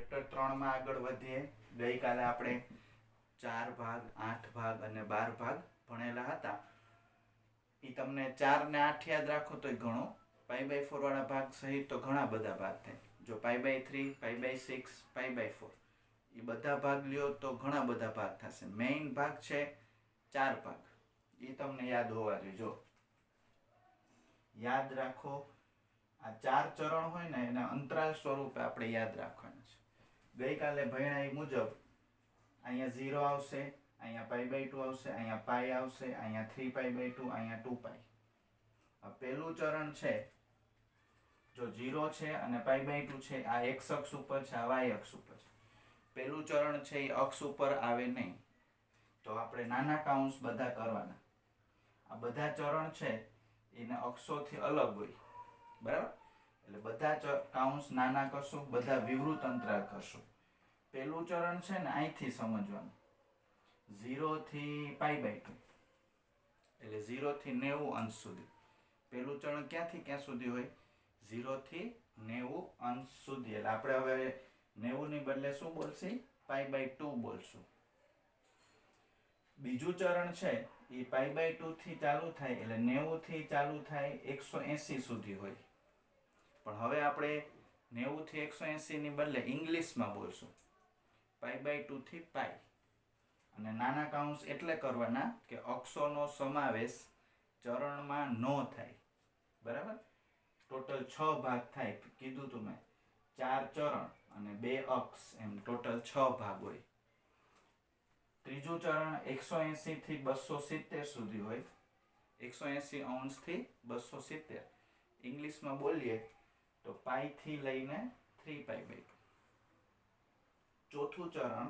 Chapter 3 માં આગળ વધીએ. ગઈકાલે આપણે 4 ભાગ, 8 ભાગ અને 12 ભાગ ભણેલા હતા. એ તમને 4 ને 8 યાદ રાખો તો ઘણો. π/4 વાળા ભાગ સહિત તો ઘણા બધા ભાગ થાય. જો π/3, π/6, π/4 એ બધા ભાગ લ્યો તો ઘણા બધા ભાગ થશે. મેઇન ભાગ છે 4 ભાગ. એ તમને યાદ હોવા જોઈએ. જો યાદ રાખો, આ 4 ચરણ હોય ને એના અંતરાલ સ્વરૂપે આપણે યાદ રાખવાના છે. ગઈકાલે ભણ્યા એ મુજબ અહીંયા 0 આવશે, અહીંયા π/2 આવશે, અહીંયા π આવશે, અહીંયા 3π/2, અહીંયા 2π. આ પહેલું ચરણ છે, જો 0 છે અને π/2 છે, આ x અક્ષ ઉપર છે, આ y અક્ષ ઉપર છે. પહેલું ચરણ છે એ અક્ષ ઉપર આવે નહીં, તો આપણે નાના કાઉન્સ બધા કરવાના. આ બધા ચરણ છે એને અક્ષોથી અલગ હોય, બરાબર? એટલે બધા કાઉન્સ નાના કરશું, બધા વિવૃત અંતરાલ કરશું. પહેલું ચરણ છે ને અહીંથી સમજવાનું, 0 થી π/2 એટલે 0 થી 90 અંશ સુધી. પહેલું ચરણ ક્યાંથી ક્યાં સુધી હોય? 0 થી 90 અંશ સુધી. એટલે આપણે હવે 90 ની બદલે શું બોલશી? π/2 બોલશું. બીજું ચરણ છે એ π/2 થી ચાલુ થાય, એટલે 90 થી ચાલુ થાય 180 સુધી હોય. પણ હવે આપણે 90 થી 180 ની બદલે ઇંગ્લિશમાં બોલશું, π/2 થી π. અને નાના કાઉન્સ એટલે કરવાના કે અક્ષોનો સમાવેશ ચરણમાં ન થાય, બરાબર? ટોટલ 6 ભાગ થાય. કીધું તું મેં 4 ચરણ અને 2 અક્ષ, એમ ટોટલ 6 ભાગ હોય. ત્રીજું ચરણ 180 થી 270 સુધી હોય, 180 અંશ થી 270. ઇંગ્લિશમાં બોલીએ તો π થી લઈને 3π/2. ચોથું ચરણ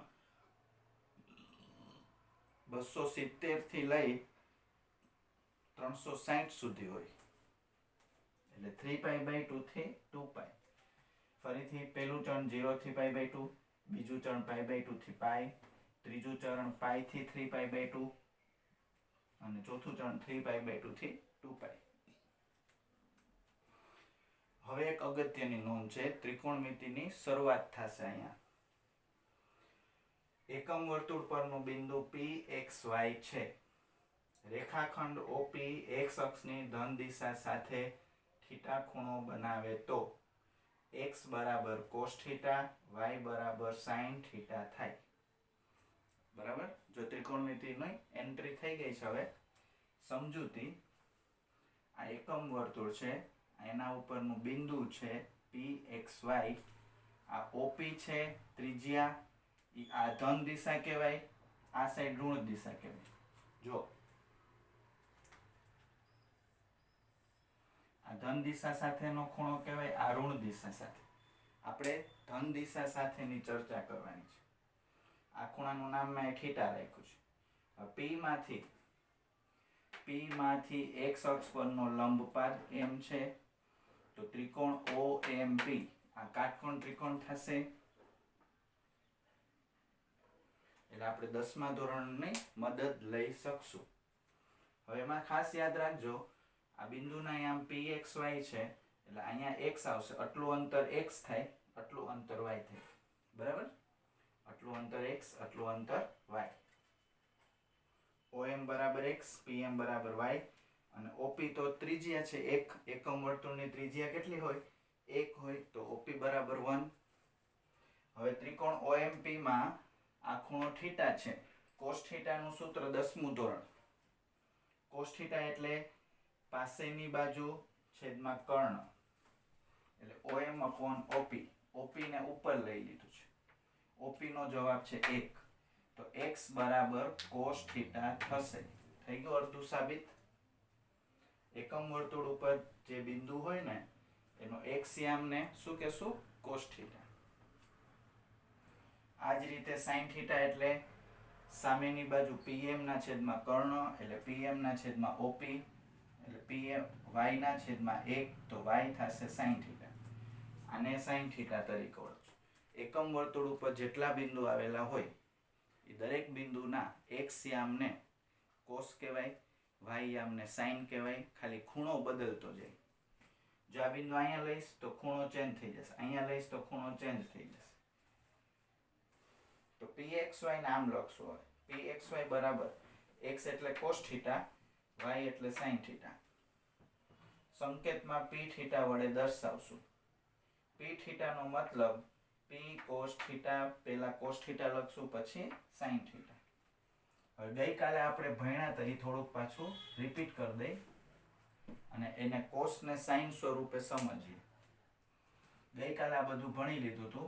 270 થી લઈ 360 સુધી હોય, એટલે 3π/2 થી 2π. ફરીથી પહેલું ચરણ 0 થી π/2, બીજું ચરણ π/2 થી π, ત્રીજું ચરણ π થી 3π/2 અને ચોથું ચરણ 3π/2 થી 2π. હવે એક અગત્યની નોંધ છે, ત્રિકોણમિતિની શરૂઆત થશે અહીંયા. એકમ વર્તુળ પરનું બિંદુ PXY છે. રેખાખંડ OP x અક્ષની ધન દિશા સાથે થીટા ખૂણો બનાવે તો x બરાબર cos θ, y બરાબર sin θ થાય. બરાબર? જો ત્રિકોણમિતિની એન્ટ્રી થઈ ગઈ છે. હવે સમજૂતી, આ એકમ વર્તુળ છે, એના ઉપરનું બિંદુ છે PXY. આ OP છે ત્રિજ્યા, આ ધન દિશા કહેવાય, આ સાઈડ ઋણ દિશા કહેવાય. જો આ ધન દિશા સાથેનો ખૂણો કહેવાય, આ ઋણ દિશા સાથે. આપણે ધન દિશા સાથેની ચર્ચા કરવાની છે. આ ખૂણાનું નામ મેં થીટા રાખ્યું છે. P માંથી x અક્ષ પરનો લંબપાદ m છે, તો ત્રિકોણ OMP આ કાટકોણ ત્રિકોણ થશે. એટલે આપણે 10મા ધોરણની મદદ લઈ શકશું. હવે એમાં ખાસ યાદ રાખજો, આ બિંદુના અહીંયા PXY છે, એટલે અહીંયા x આવશે. આટલું અંતર x થાય, આટલું અંતર y થાય, બરાબર? આટલું અંતર x, આટલું અંતર y. OM બરાબર x, PM બરાબર y અને OP તો ત્રિજ્યા છે. એક એકમ વર્તુળની ત્રિજ્યા કેટલી હોય? 1 હોય, તો OP બરાબર 1. હવે ત્રિકોણ OMP માં આ ખૂણો θ છે. cos θ નું સૂત્ર 10મું ધોરણ. cos θ એટલે પાસેની બાજુ છેદમાં કર્ણ, એટલે OM/OP. OP ને ઉપર લઈ લીધું છે. OP નો જવાબ છે 1, તો x બરાબર cos θ થશે. થઈ ગયું અડધું સાબિત. એકમ વર્તુળ ઉપર જે બિંદુ હોય ને એનો x યામને શું કહેશું? cos θ. આ જ રીતે sin θ એટલે સામેની બાજુ PM ના છેદમાં કર્ણ, એટલે PM ના છેદમાં OP, એટલે PM y ના છેદમાં 1, તો y થશે sin θ. આને sin θ તરીકે ઓળખશું. એકમ વર્તુળ ઉપર જેટલા બિંદુ આવેલા હોય એ દરેક બિંદુના x યામને cos કહેવાય, y યામને sin કહેવાય. ખાલી ખૂણો બદલતો જાય. જો આ બિંદુ અહીંયા લઈશ તો ખૂણો ચેન્જ થઈ જશે, અહીંયા લઈશ તો ખૂણો ચેન્જ થઈ જશે. pxy ને આમ લખશું. હવે pxy બરાબર x એટલે cos થીટા, y એટલે sin થીટા. સંકેતમાં p થીટા વડે દર્શાવશું. p થીટા નો મતલબ p cos થીટા, પહેલા cos થીટા લખશું પછી sin થીટા. હવે ગઈકાલે આપણે ભણ્યા હતા એ થોડુંક પાછું રિપીટ કરી દઈ અને એને cos ને sin સ્વરૂપે સમજીએ. ગઈકાલે આ બધું ભણી લીધું હતું.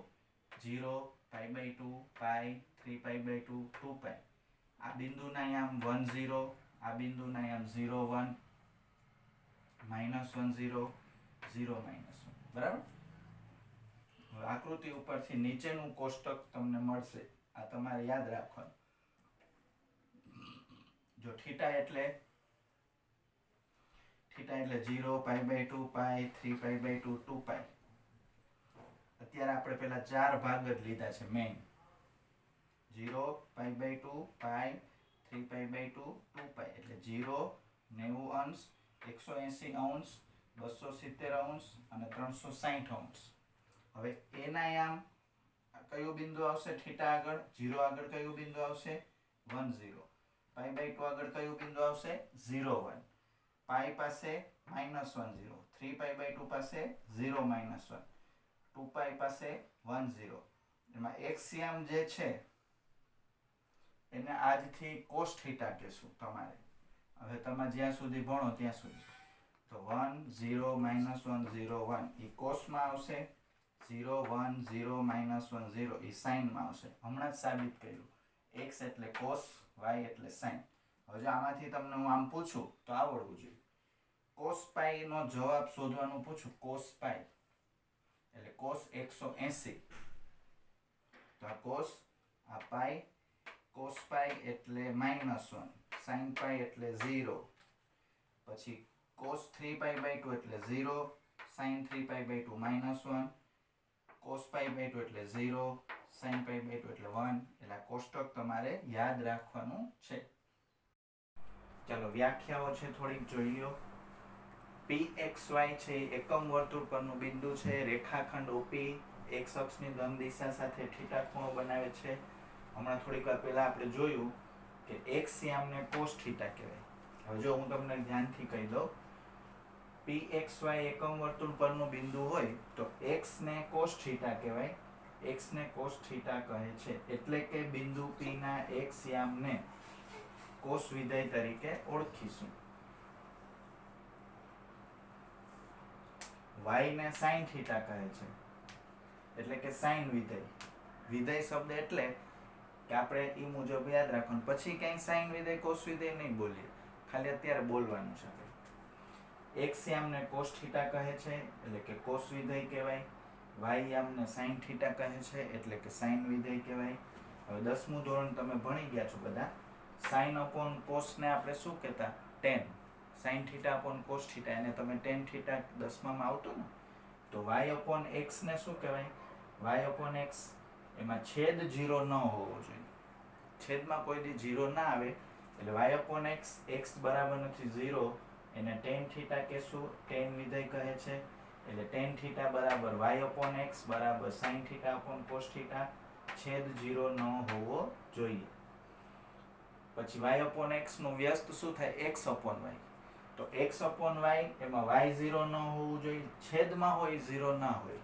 0, π/2, પાઈ, 3π/2, 2π. આ બિંદુના આમ 1 0, આ બિંદુના આમ 0 1, -1 0, 0 -1. બરાબર. હવે આકૃતિ ઉપરથી નીચેનું કોષ્ટક તમને મળશે. આ તમારે યાદ રાખવાનું. જો થીટા એટલે 0, π/2, પાઈ, 3π/2, 2π. અત્યારે આપણે પેલા 4 ભાગ જ લીધા છે મેઇન. 0, π/2, પાઈ, 3π/2, 2π. એટલે 0, 90 અંશ, 180 અંશ, 270 અંશ અને 360 અંશ. હવે એના આમ કયું બિંદુ આવશે થીટા આગળ? 0 આગળ કયું બિંદુ આવશે? 1 0. π/2 આગળ કયું બિંદુ આવશે? 0 1. પાઈ પાસે -1 0. 3π/2 પાસે 0 -1. 2π પાસે 1 0. એમાં એક્સિયમ જે છે એને આજથી cos થીટા કહેશું તમારે. હવે તમે જ્યાં સુધી ભણો ત્યાં સુધી. તો 1 0 -1 0 1 એ cos માં આવશે. 0 1 0 -1 0 એ sin માં આવશે. હમણાં જ સાબિત કર્યું. x એટલે cos, y એટલે sin. હવે જો આમાંથી તમને હું આમ પૂછું તો આવડવું જોઈએ. cos π નો જવાબ શોધવાનું પૂછું. cos π એટલે cos 180. તો આ cos, આ પાઈ, cos π એટલે -1, sin π એટલે 0, પછી cos 3π/2 એટલે 0, sin 3π/2 -1, cos π/2 એટલે 0, sin π/2 એટલે 1. એટલે આ કોષ્ટક તમારે યાદ રાખવાનું છે. ચાલો વ્યાખ્યાઓ છે થોડીક જોઈ લો. pxy છે એકમ વર્તુળ પરનું બિંદુ છે. રેખાખંડ OP x અક્ષની ધન દિશા સાથે થીટા ખૂણો બનાવે છે. હમણાં થોડીક વાર પહેલા આપણે જોયું કે x યામને cos થીટા કહેવાય. હવે જો હું તમને ધ્યાનથી કહી દઉં. pxy એકમ વર્તુળ પરનું બિંદુ હોય તો x ને cos થીટા કહેવાય. x ને cos થીટા કહે છે. એટલે કે બિંદુ P ના x યામને cos વિધેય તરીકે ઓળખીશું. y ને sin થીટા કહે છે. એટલે કે sin વિધેય. વિધેય શબ્દ એટલે કે આપણે એ મુજબ યાદ રાખવાનું. પછી કઈ sin વિધેય cos વિધેય નહીં બોલીએ. ખાલી અત્યારે બોલવાનું છે. x યામને cos થીટા કહે છે એટલે કે cos વિધેય કહેવાય. y યામને sin થીટા કહે છે એટલે કે sin વિધેય કહેવાય. હવે 10મું ધોરણ તમે ભણી ગયા છો બધા. sin upon cos ને આપણે શું કહેતા? tan. sin theta upon cos theta એને તમે tan થીટા 10માં આવતો ને. તો y upon x ને શું કહેવાય? y upon x એમાં છેદ 0 ન હોવો જોઈએ. છેદમાં કોઈ દી 0 ના આવે એટલે y upon x, x બરાબર નથી 0, એને tan થીટા કહેશું. tan વિધેય કહે છે. એટલે tan થીટા બરાબર y upon x બરાબર sin theta upon cos theta, છેદ 0 ન હોવો જોઈએ. પછી y upon x નું વ્યસ્ત શું થાય? x upon y. તો x upon y એમાં y 0 ન હોવું જોઈએ. છેદમાં હોય 0 ના હોય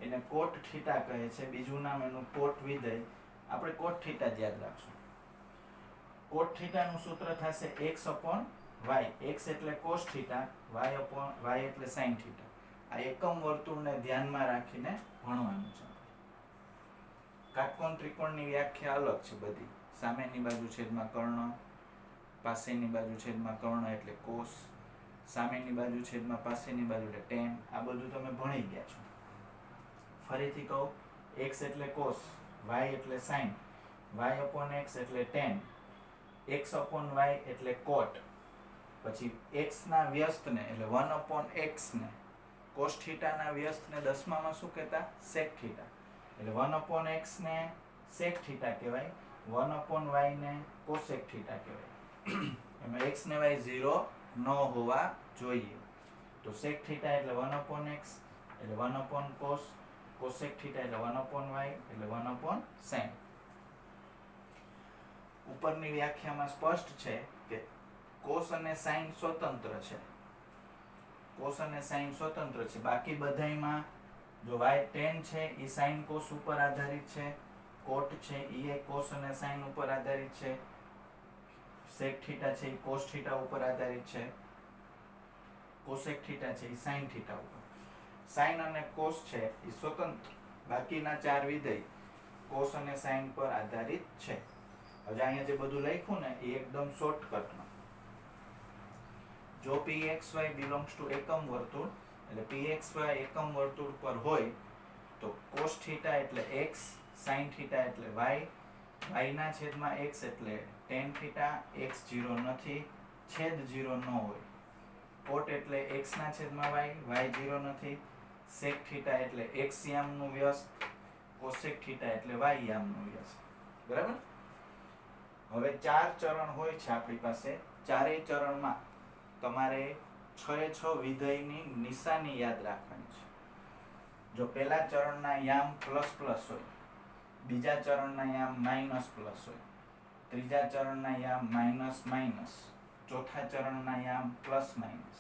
એને cot થીટા કહે છે. બીજું નામ એનું cot વિધેય. આપણે cot થીટા જ યાદ રાખશું. cot થીટા નું સૂત્ર થશે x upon y. x એટલે cos theta, y upon y એટલે sin થીટા. આ એકમ વર્તુળને ધ્યાનમાં રાખીને ભણવાનું છે. કાટકોણ ત્રિકોણની વ્યાખ્યા અલગ છે બધી. સામેની બાજુ છેદમાં કર્ણ, પાસેની બાજુ છેદમાં કર્ણ એટલે cos, સામેની બાજુ છેદમાં પાસેની બાજુ એટલે tan. આ બધું તમે ભણી ગયા છો. ફરીથી કહું. x એટલે cos, y એટલે sin, y upon x એટલે tan, x upon y એટલે cot. પછી x ના વ્યસ્તને એટલે 1 upon x ને cos થીટા ના વ્યસ્તને 10માં શું કહેતા? sec theta. એટલે 1 upon x ને sec થીટા કહેવાય. 1 upon y ને cosec થીટા કહેવાય. એમાં x ને y 0 ન હોવા જોઈએ. તો sec થીટા એટલે 1 upon x એટલે 1 upon cos, cosec થીટા એટલે 1 upon y એટલે 1 upon sin. ઉપરની વ્યાખ્યામાં સ્પષ્ટ છે કે કોસ અને સાઇન સ્વતંત્ર છે. કોસ અને સાઇન સ્વતંત્ર છે. બાકી બધાયમાં જો y tan છે એ સાઇન કોસ ઉપર આધારિત છે, કોટ છે એ કોસ અને સાઇન ઉપર આધારિત છે, sec થીટા છે એ cos થીટા ઉપર આધારિત છે, cosec થીટા છે એ sin થીટા ઉપર. sin અને cos છે એ સ્વતંત્ર, બાકીના ચાર વિધેય cos અને sin પર આધારિત છે. હવે અહીંયા જે બધું લખ્યું ને એ એકદમ શોર્ટકટમાં. જો pxy belongs to એકમ વર્તુળ એટલે pxy એકમ વર્તુળ પર હોય તો cos થીટા એટલે x, sin થીટા એટલે y, y ના છેદમાં x એટલે tan થીટા, x 0 નથી, છેદ 0 ન હોય. cot એટલે x ના છેદમાં y, y 0 નથી, sec થીટા એટલે x યામનું વ્યસ્ત, cosec થીટા એટલે y યામનું વ્યસ્ત. બરાબર? હવે ચાર ચરણ હોય છે આપણી પાસે. ચારેય ચરણમાં તમારે 6 વિધેયની નિશાની યાદ રાખવાની છે. જો પહેલા ચરણના યામ પ્લસ પ્લસ હોય, બીજા ચરણના યામ માઇનસ પ્લસ હોય, ત્રીજા ચરણના યામ માઇનસ માઇનસ, ચોથા ચરણના યામ પ્લસ માઇનસ.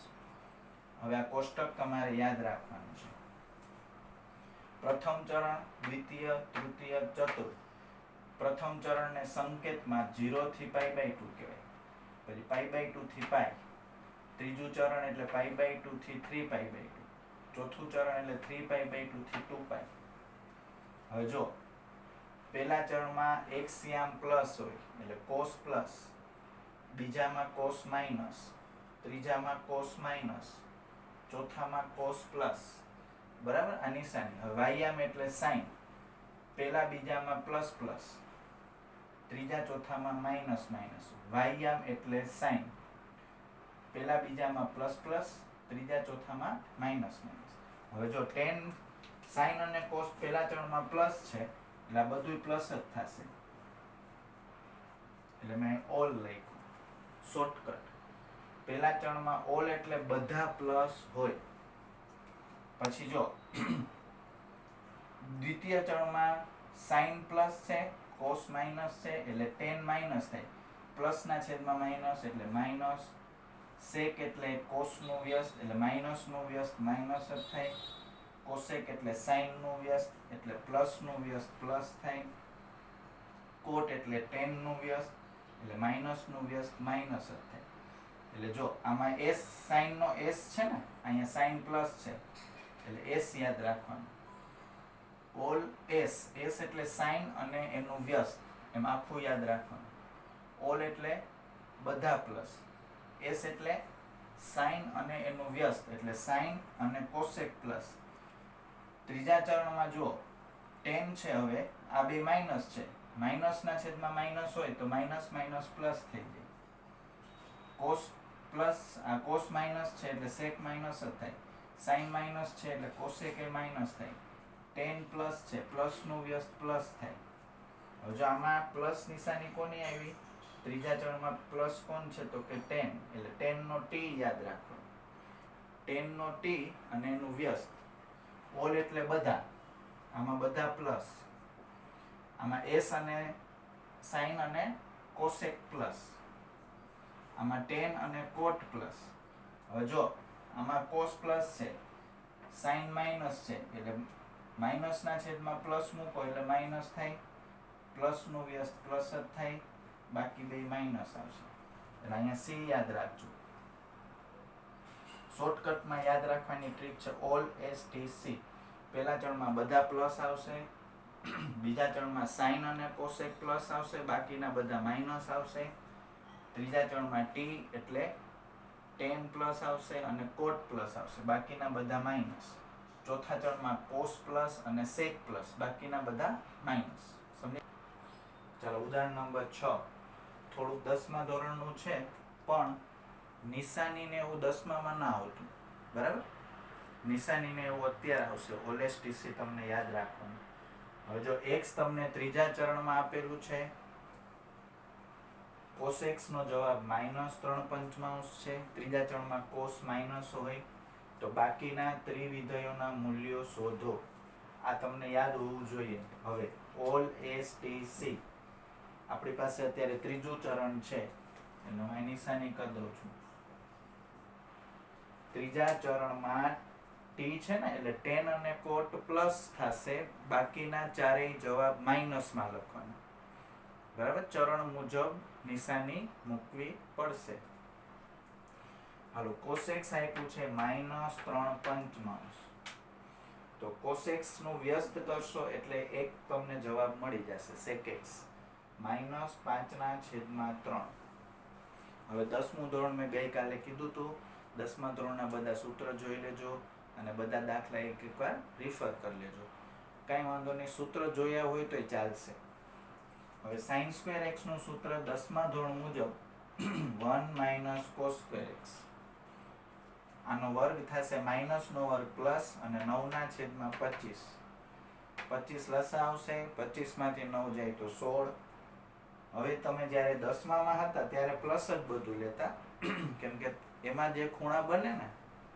હવે આ કોષ્ટક તમારે યાદ રાખવાનું છે. પ્રથમ ચરણ, દ્વિતીય, તૃતીય, ચતુર્થ. પ્રથમ ચરણને સંકેતમાં 0 થી π/2 કહેવાય, પછી π/2 થી π. ત્રીજું ચરણ એટલે π/2 થી 3π/2. ચોથું ચરણ એટલે 3π/2 થી 2π. હવે જો પહેલા ચરણમાં x યામ પ્લસ હોય એટલે cos પ્લસ, બીજામાં cos માઇનસ, ત્રીજામાં cos માઇનસ, ચોથામાં cos પ્લસ. બરાબર? આ નિશાની. હવે y યામ એટલે sin, પહેલા બીજામાં પ્લસ પ્લસ, ત્રીજા ચોથામાં માઇનસ માઇનસ. y યામ એટલે sin, પહેલા બીજામાં પ્લસ પ્લસ, ત્રીજા ચોથામાં માઇનસ માઇનસ. હવે જો tan, sin અને cos પહેલા ચરણમાં પ્લસ છે એટલે આ બધું પ્લસ જ થશે, એટલે મેં ઓલ લખ્યું. શોર્ટકટ. પહેલા ચરણમાં ઓલ એટલે બધા પ્લસ હોય. પછી જો દ્વિતીય ચરણમાં sin પ્લસ છે, cos માઇનસ છે એટલે tan માઇનસ થાય, પ્લસ ના છેદમાં માઇનસ એટલે માઇનસ, sec એટલે cos નું વ્યસ્ત એટલે માઇનસ નું વ્યસ્ત માઇનસ જ થાય, cosec એટલે sin નું વ્યસ્ત એટલે પ્લસ નું વ્યસ્ત પ્લસ થાય, cot એટલે tan નું વ્યસ્ત એટલે માઇનસ નું વ્યસ્ત માઇનસ જ થાય. એટલે જો આમાં s sin નો s છે ને, અહીંયા sin પ્લસ છે એટલે s યાદ રાખવાનું. ઓલ s, s એટલે sin અને એનું વ્યસ્ત, એમ આખું યાદ રાખવાનું. ઓલ એટલે બધા પ્લસ, s એટલે sin અને એનું વ્યસ્ત એટલે sin અને cosec પ્લસ. ત્રીજા ચરણમાં જો tan છે, હવે આ બે માઇનસ છે, માઇનસ ના છેદમાં માઇનસ હોય તો માઇનસ માઇનસ પ્લસ થઈ જાય. cos પ્લસ, આ cos માઇનસ છે એટલે sec માઇનસ જ થાય, sin માઇનસ છે એટલે cosec એ માઇનસ થાય, tan પ્લસ છે પ્લસ નું વ્યસ્ત પ્લસ થાય. હવે જો આમાં પ્લસ નિશાની કોની આવી? ત્રીજા ચરણમાં પ્લસ કોણ છે તો કે tan, એટલે tan નો t યાદ રાખો. tan નો t અને એનું વ્યસ્ત. ઓલ એટલે બધા, આમાં બધા પ્લસ, આમાં s અને sin અને cosec પ્લસ, આમાં tan અને cot પ્લસ. હવે જો આમાં cos પ્લસ છે, sin માઇનસ છે એટલે માઇનસ ના છેદમાં પ્લસ મૂકો એટલે માઇનસ થાય, પ્લસ નું વ્યસ્ત પ્લસ જ થાય, બાકી બે માઇનસ આવશે. એટલે અહીંયા c યાદ રાખજો. શોર્ટકટમાં યાદ રાખવાની ટ્રીક છે ઓલ s t c. પહેલા ચરણમાં બધા પ્લસ આવશે, બીજા ચરણમાં sin અને cosec પ્લસ આવશે, બાકીના બધા માઇનસ આવશે. ત્રીજા ચરણમાં t એટલે tan પ્લસ આવશે અને cot પ્લસ આવશે, બાકીના બધા માઇનસ. ચોથા ચરણમાં cos પ્લસ અને sec પ્લસ, બાકીના બધા માઇનસ. સમજ? ચાલો ઉદાહરણ નંબર 6. થોડુંક 10મા ધોરણનું છે પણ નિશાનીને એવું 10મામાં ના આવતું. બરાબર? નિશાનીને એવું અત્યારે આવશે. ઓલેસ્ટીસી તમને યાદ રાખવાનું. હવે જો x તમને ત્રીજા ચરણમાં આપેલું છે, cos x નો જવાબ -3/5 છે. ત્રીજા ચરણમાં cos માઇનસ હોય તો બાકીના ત્રિવિધેયોના મૂલ્યો શોધો. આ તમને યાદ હોવું જોઈએ. હવે ઓલ s t c આપણી પાસે અત્યારે ત્રીજું ચરણ છે એટલે હું નિશાની કરી દઉં છું. ત્રીજા ચરણમાં ટી છે ને એટલે ટેન અને કોટ પ્લસ થશે, બાકીના ચારેય જવાબ માઇનસમાં લખવાના. બરાબર, ચરણ મુજબ નિશાની મૂકવી પડશે. હાલો, કોસેક્સ આપ્યું છે -3/5. તો કોસેક્સ નું વ્યસ્ત કરશો એટલે એક તમને જવાબ મળી જશે, સેકેક્સ -5/3. હવે 10મું ધોરણ મેં ગઈકાલે કીધું હતું, 10મા ધોરણના બધા સૂત્ર જોઈ લેજો અને બધા દાખલા એક વાર રિફર કરી લેજો. કાંઈ વાંધો નહીં, સૂત્ર જોયા હોય તોય ચાલશે. હવે sin² x નું સૂત્ર 10મા ધોરણ મુજબ 1 - cos²x. આનો વર્ગ થશે -નો વર્ગ પ્લસ અને 9/25. 25 લસા આવશે, 25 માંથી 9 જાય તો 16. હવે તમે જ્યારે 10મામાં હતા ત્યારે પ્લસ જ બધું લેતા, કેમ કે એમાં જે ખૂણા બને ને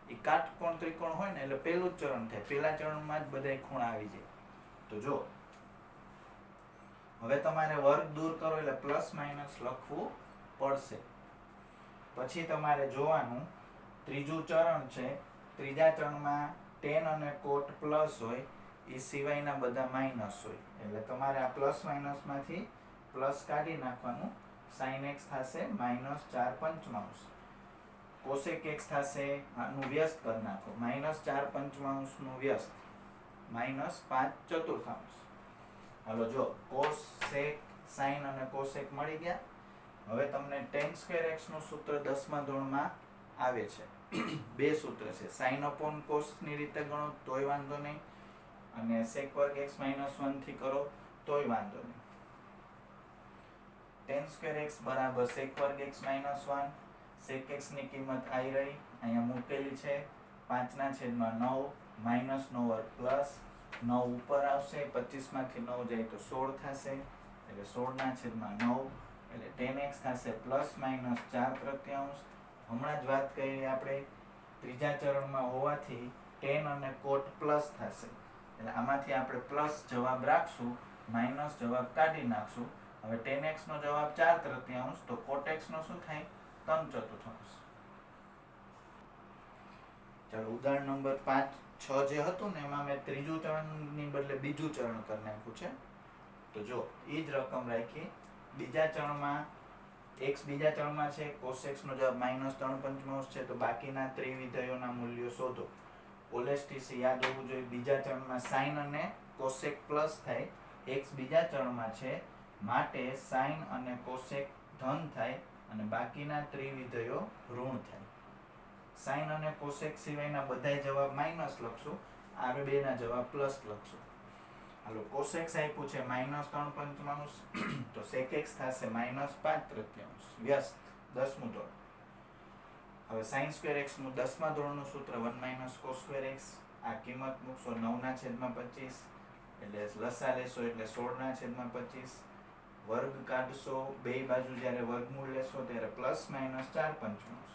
એ કાટકોણ ત્રિકોણ હોય ને એટલે પહેલું જ ચરણ થાય, પહેલા ચરણમાં જ બધા ખૂણા આવી જાય. તો જો હવે તમારે વર્ગ દૂર કરો એટલે પ્લસ માઇનસ લખવું પડશે. પછી તમારે જોવાનું, ત્રીજું ચરણ છે, ત્રીજા ચરણમાં ટેન અને કોટ પ્લસ હોય, એ સિવાયના બધા માઇનસ હોય, એટલે તમારે આ પ્લસ માઇનસમાંથી પ્લસ કાઢી નાખવાનું. sin x થશે -4/5. cosec x થશે, આનું વ્યસ્ત કરી નાખો, -4/5 નું વ્યસ્ત -5/4. હાલો જો, cos sec sin અને cosec મળી ગયા. હવે તમને tan² x નું સૂત્ર 10મા ધોરણમાં આવે છે. બે સૂત્ર છે, sin/cos ની રીતે ગણો તોય વાંધો નહીં અને sec² x -1 થી કરો તોય વાંધો નહીં. tan² x બરાબર sec² x -1. sec x ની કિંમત આવી રહી, અહીંયા મૂકેલી છે, 5/9 -નો વર્ગ પ્લસ 9 ઉપર આવશે, 25 માંથી 9 જાય તો 16 થશે, એટલે 16/9 એટલે tan x થશે ±4/3. હમણાં જ વાત કરી આપણે, ત્રીજા ચરણમાં હોવાથી ટેન અને કોટ પ્લસ થશે, એટલે આમાંથી આપણે પ્લસ જવાબ રાખશું, માઇનસ જવાબ કાઢી નાખશું. હવે tan x નો જવાબ 4/3, તો cot x નો શું થાય 3/4. ચાલો, ઉદાહરણ નંબર 5, 6 જે હતું ને એમાં મેં ત્રીજું ચરણની બદલે બીજું ચરણ કરી નાખ્યું છે. તો જો એ જ રકમ રાખી, બીજા ચરણમાં x બીજા ચરણમાં છે, cos x નો જવાબ -3/5 છે, તો બાકીના ત્રિવિધેયોના મૂલ્યો શોધો. OLSTC યાદ હોવું જોઈએ. બીજા ચરણમાં sin અને cosec પ્લસ થાય, x બીજા ચરણમાં છે માટે sin અને cosec ધન થાય અને બાકીના ત્રિવિધેયો ઋણ થાય. sin અને cosec સિવાયના બધાય જવાબ માઇનસ લખશું, આ બેના જવાબ પ્લસ લખશું. હાલો, cos x આપ્યું છે -3/5, તો sec x થશે -5/3 વ્યસ્ત 10મું ધોરણ. હવે sin² x નું 10મા ધોરણનું સૂત્ર 1 - cos²x. આ કિંમત મૂકશો 9/25, એટલે લસા લેશો એટલે 16/25. વર્ગ કાઢશો, બે બાજુ જ્યારે વર્ગમૂળ લેશો ત્યારે ±4/5.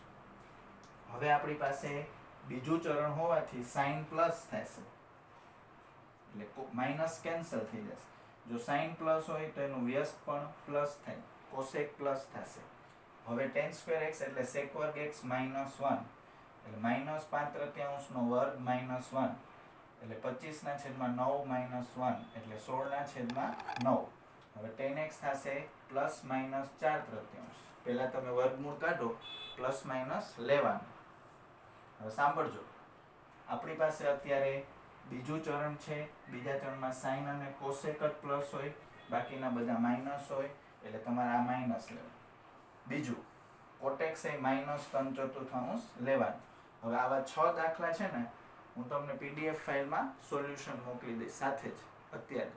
હવે આપણી પાસે બીજું ચરણ હોવાથી sin પ્લસ થશે, એટલે માઇનસ કેન્સલ થઈ જશે. જો sin પ્લસ હોય તો એનું વ્યસ્ત પણ પ્લસ થાય, cosec પ્લસ થશે. હવે tan² x એટલે sec² x -1, એટલે -5/3 નો વર્ગ -1, એટલે 25/9 -1 એટલે 16/9. હવે tan x થશે +-4/3. પહેલા તમે વર્ગમૂળ કાઢો, પ્લસ માઇનસ લેવાનું. હવે સાંભળજો, આપણી પાસે અત્યારે બીજું ચરણ છે, બીજા ચરણમાં sin અને cosec જ પ્લસ હોય, બાકીના બધા માઇનસ હોય, એટલે તમારે આ માઇનસ લેવાનું. બીજું cot x એ -3/4 લેવાનું. હવે આવા 6 દાખલા છે ને, હું તમને PDF ફાઇલમાં સોલ્યુશન મોકલી દઈશ સાથે જ, અત્યારે જ.